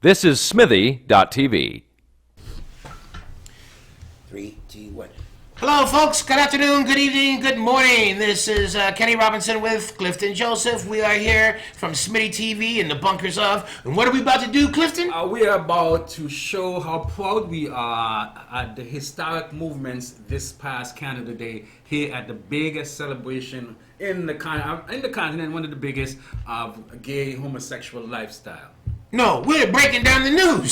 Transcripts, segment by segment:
This is Smithy.tv. 3, 2, 1. Hello, folks. Good afternoon, good evening, good morning. This is Kenny Robinson with Clifton Joseph. We are here from Smitty TV in the bunkers of. And what are we about to do, Clifton? We are about to show how proud we are at the historic movements this past Canada Day here at the biggest celebration in the continent, one of the biggest of gay homosexual lifestyle. No, we're breaking down the news.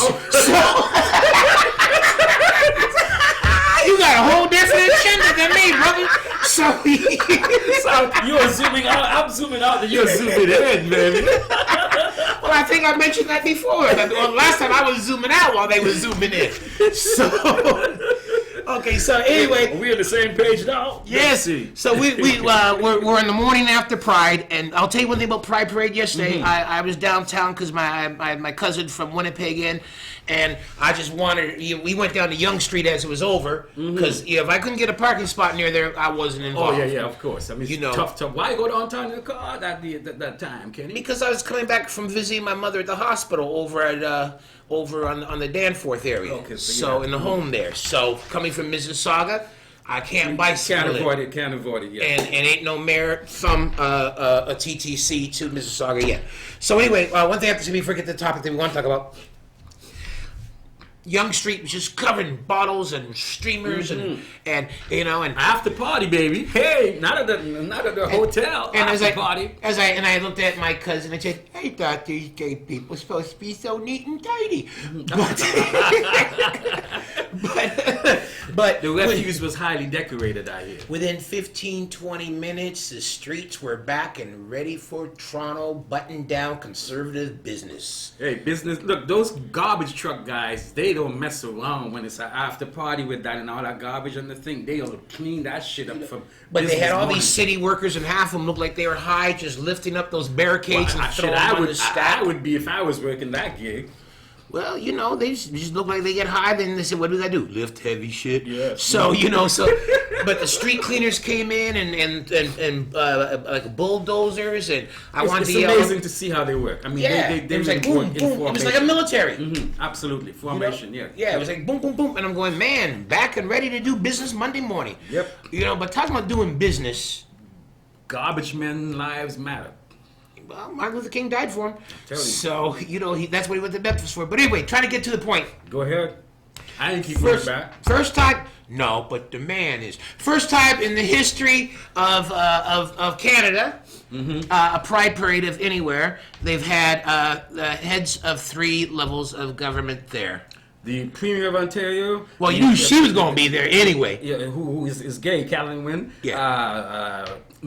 You got a whole different agenda than me, brother. So you're zooming out, I'm zooming out, and you're zooming in, baby. Well, I think I mentioned that before. Last time I was zooming out while they were zooming in. So, okay. So anyway, we're on the same page now. Yes. So we're in the morning after Pride, and I'll tell you one thing about Pride Parade yesterday. I was downtown because my cousin from Winnipeg in. And I just wanted, we went down to Yonge Street as it was over, because if I couldn't get a parking spot near there, I wasn't involved. Oh, yeah, of course. I mean, it's tough. Why go downtown in the car that time, Kenny? Because I was coming back from visiting my mother at the hospital over on the Danforth area. Okay, so in the home there. So coming from Mississauga, I can't bicycle it. Can't avoid it, yeah. And ain't no merit from a TTC to Mississauga yet. So anyway, one thing I have to say before we get to the topic that we want to talk about. Yonge Street was just covered in bottles and streamers and after party, baby. Hey, not at the hotel. And after party. I looked at my cousin and said, "I thought these gay people were supposed to be so neat and tidy." But the refuse was highly decorated, I hear. Within 15-20 minutes, the streets were back and ready for Toronto buttoned down conservative business. Hey, business. Look, those garbage truck guys, they don't mess around when it's an after party with that and all that garbage and the thing. They'll clean that shit up from. But they had all these city workers, and half of them looked like they were high, just lifting up those barricades and throwing them on the stack. I would be if I was working that gig. Well, they just look like they get high. Then they said, "What do I do? Lift heavy shit." Yeah. So but the street cleaners came in and like bulldozers, and it's amazing to see how they work. I mean, they was like boom, boom. It was like a military. Absolutely, formation. Yeah. Yeah, it was like boom, boom, boom, and I'm going, man, back and ready to do business Monday morning. Yep. But talking about doing business, garbage men lives matter. Well, Martin Luther King died for him. So, that's what he went to Memphis for. But anyway, trying to get to the point. Go ahead. I didn't keep going back. First time, no, but the man is. First time in the history of Canada, a Pride Parade of anywhere, they've had heads of 3 levels of government there. The Premier of Ontario. Well, you knew she was going to be there anyway. Yeah, who is gay, Callan Wynne. Yeah.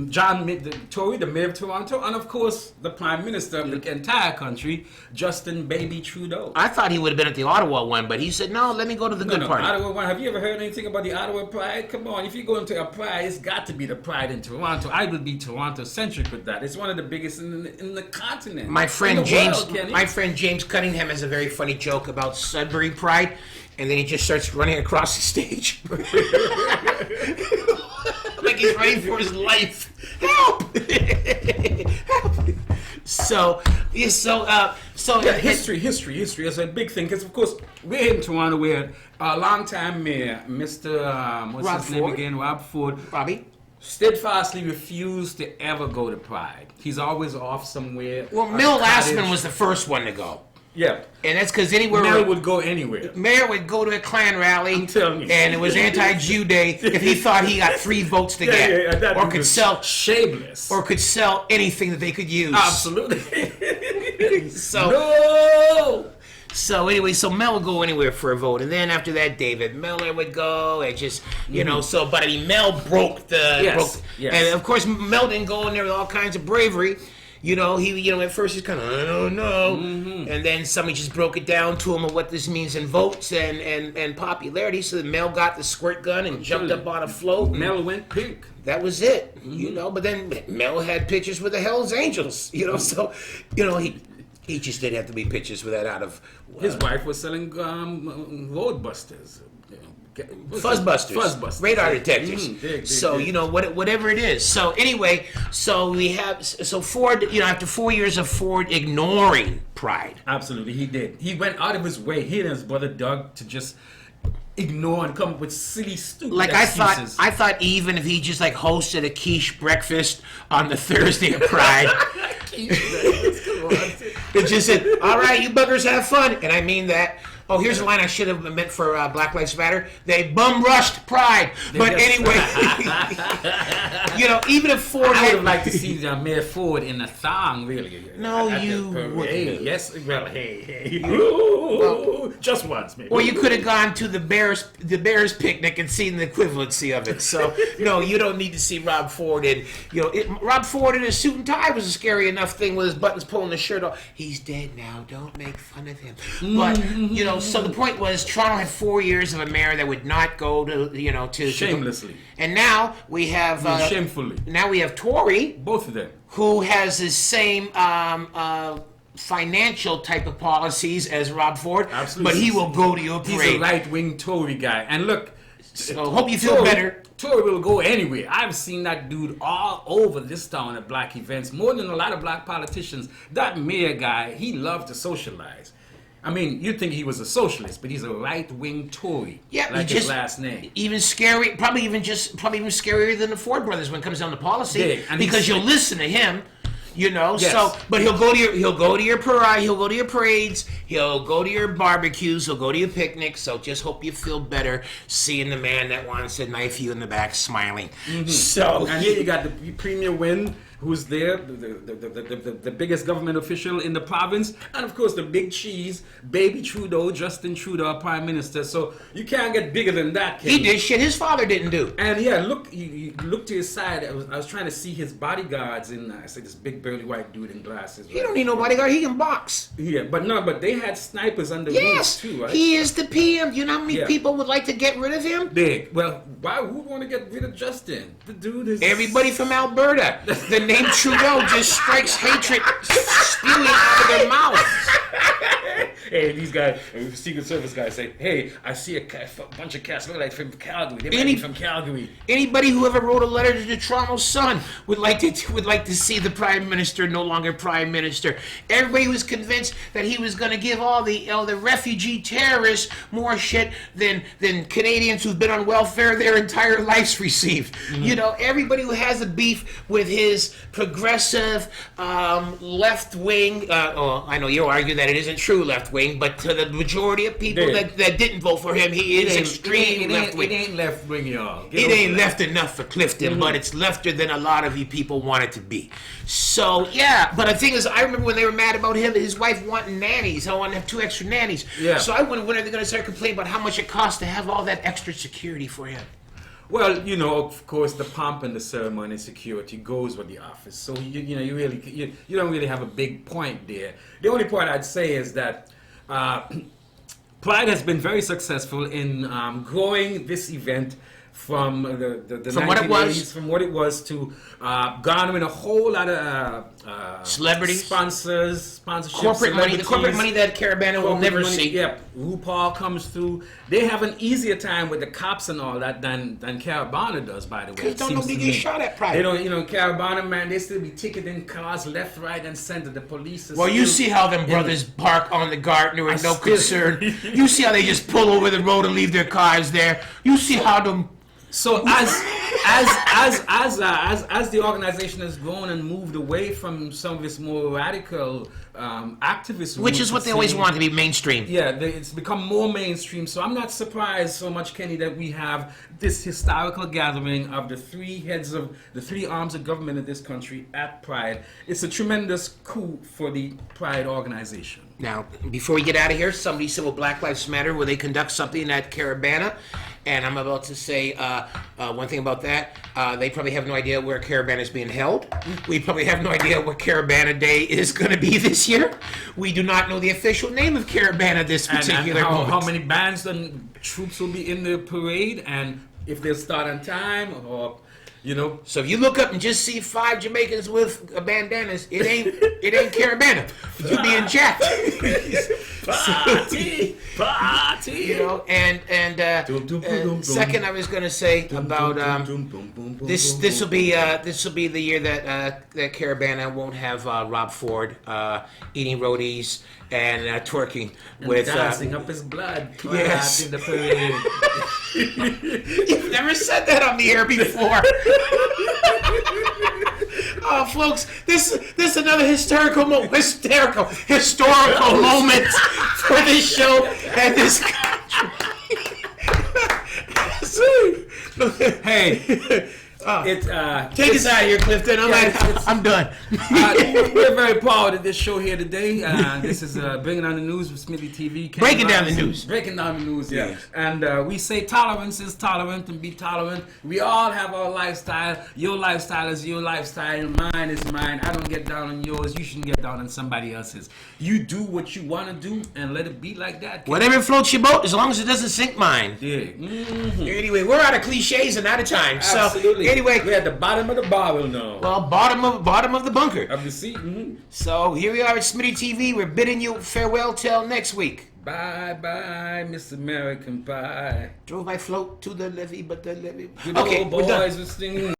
John Tory, the mayor of Toronto, and of course the Prime Minister of the entire country, Justin Baby Trudeau. I thought he would have been at the Ottawa one, but he said, "No, let me go to the good party." Ottawa one. Have you ever heard anything about the Ottawa Pride? Come on, if you go into a Pride, it's got to be the Pride in Toronto. I would be Toronto-centric with that. It's one of the biggest in the continent. My friend James Cunningham has a very funny joke about Sudbury Pride, and then he just starts running across the stage. Like he's running for his life. Help! Help! So history is a big thing because of course we're in Toronto where a longtime mayor, Mr. What's his name again? Rob Ford. Robbie. Steadfastly refused to ever go to Pride. He's always off somewhere. Well, Mel Lastman was the first one to go. Yeah. And that's because anywhere... Mayor would go anywhere. Mayor would go to a Klan rally, I'm telling you. And it was anti-Jew day if he thought he got 3 votes to get. That or could sell... shameless. Or could sell anything that they could use. Absolutely. No! So anyway, Mel would go anywhere for a vote. And then after that, David Miller would go. And just, but Mel broke the... Yes. And of course, Mel didn't go in there with all kinds of bravery. He at first he's kind of, I don't know. And then somebody just broke it down to him of what this means in votes and popularity. So Mel got the squirt gun and jumped up on a float. Mel went pink. That was it, But then Mel had pictures with the Hells Angels, so, he He just did have to be pictures with that out of His wife was selling roadbusters. Fuzzbusters, radar detectors. So you know whatever it is. So anyway, so we have Ford. You know, after 4 years of Ford ignoring Pride, Absolutely, he did. He went out of his way, he and his brother Doug, to just ignore and come up with silly, stupid like excuses. I thought even if he just like hosted a quiche breakfast on the Thursday of Pride, it just said, "All right, you buggers have fun," and I mean that. Oh, here's a line I should have meant for Black Lives Matter. They bum rushed Pride. But anyway, you know, even if Ford I would had have liked to see Mayor Ford in a thong, really. No, at you the wouldn't. Hey, yes, well, hey. Ooh, just once, maybe. or you could have gone to the Bears picnic and seen the equivalency of it. So no, you don't need to see Rob Ford in. You know, Rob Ford in a suit and tie was a scary enough thing with his buttons pulling his shirt off. He's dead now. Don't make fun of him. But you know, so the point was Toronto had 4 years of a mayor that would not go to Shamelessly. and now we have Shamefully. Now we have Tory, Both of them. who has the same financial type of policies as Rob Ford, Absolutely. but he will go to your He's a parade. right-wing Tory guy. And look, So hope you feel better. Tory will go anywhere. I've seen that dude all over this town at black events, more than a lot of black politicians. That mayor guy, he loved to socialize. I mean, you'd think he was a socialist, but he's a right-wing Tory. Yeah, like he his just- last name. Even scary, probably even scarier than the Ford brothers when it comes down to policy, Big, and because he's- you'll listen to him. You know, Yes. so but he'll go to your parade, he'll go to your parades, he'll go to your barbecues, he'll go to your picnics. So just hope you feel better seeing the man that wants to knife you in the back smiling. So And here you got the Premier Wynne, who's there, the biggest government official in the province, and of course the big cheese, Baby Trudeau, Justin Trudeau, our Prime Minister. So you can't get bigger than that, he Kenny. did shit his father didn't do. And yeah, look, you look to his side. I was trying to see his bodyguards in. I say this big burly white dude in glasses. He don't need no bodyguard. He can box. Yeah, but they had snipers under Yes, roofs too, right? he is the PM. You know how many Yeah. people would like to get rid of him? Big. Well, why would want to get rid of Justin? The dude is Everybody from Alberta. The name Trudeau just strikes hatred spewing out of their mouths. Hey, these guys, Secret Service guys say, hey, I see a bunch of cats look like from Calgary. They might be from Calgary. Anybody who ever wrote a letter to the Toronto Sun would like to see the Prime Minister no longer Prime Minister. Everybody was convinced that he was going to give all the refugee terrorists more shit than Canadians who've been on welfare their entire lives received. You know, everybody who has a beef with his progressive left wing. I know you'll argue that it isn't true left wing, but to the majority of people Dave. that didn't vote for him, he is extreme left wing. It ain't left wing, y'all. It ain't left enough for Clifton, but it's lefter than a lot of you people want it to be. So, yeah. But the thing is, I remember when they were mad about him, his wife wanting nannies. I want to have 2 extra nannies. Yeah. So I wonder when are they going to start complaining about how much it costs to have all that extra security for him. Well, you know, of course, the pomp and the ceremony security goes with the office. So, you don't really have a big point there. The only point I'd say is that Pride has been very successful in growing this event from the From what it 1980s, was. from what it was to garnering a whole lot of Celebrities. sponsorships, Corporate money, the corporate celebrities. money that Carabana will never Money, see. Yep, RuPaul comes through. They have an easier time with the cops and all that than Carabana does, by the way. Because it don't seems nobody to get me. shot at Pride. They don't, Carabana, man, they still be ticketing cars left, right, and center. The police is Well, you still see how them in- brothers park on the Gardner with no still- concern. You see how they just pull over the road and leave their cars there. You see how them. So as the organization has grown and moved away from some of its more radical activist, Which roots, is what it they always seems- want to be mainstream. Yeah, it's become more mainstream. So I'm not surprised so much, Kenny, that we have this historical gathering of the 3 heads of the 3 arms of government in this country at Pride. It's a tremendous coup for the Pride organization. Now, before we get out of here, somebody said, well, Black Lives Matter, will they conduct something at Carabana? And I'm about to say one thing about that. They probably have no idea where Carabana is being held. We probably have no idea what Carabana Day is going to be this year. We do not know the official name of Carabana this particular and moment. how many bands and troops will be in the parade, and if they'll start on time, or You know. So if you look up and just see 5 Jamaicans with bandanas, it ain't Carabana. You're being jacked. Party. You know, and second, I was gonna say about this will be the year that Carabana won't have Rob Ford eating roadies and twerking with dancing up his blood. Yes. In the parade. You've never said that on the air before. Oh, folks, this is another historical moment for this show and this country. Hey, Take us out of here, Clifton. I'm done. we're very proud of this show here today. This is Bringing Down the News with Smithy TV. Breaking down the news. Breaking down the news, yeah. And we say tolerance is tolerant and be tolerant. We all have our lifestyle. Your lifestyle is your lifestyle. Mine is mine. I don't get down on yours. You shouldn't get down on somebody else's. You do what you want to do and let it be like that. Whatever floats your boat, as long as it doesn't sink mine. Yeah. Mm-hmm. Anyway, we're out of cliches and out of time. Absolutely. So anyway, we're at the bottom of the barrel now. Well, bottom of the bunker. Of the seat. Mm-hmm. So here we are at Smitty TV. We're bidding you farewell till next week. Bye bye, Miss American Pie. Drove my float to the levee, but the levee. Good Okay, old we're done. boys were singing.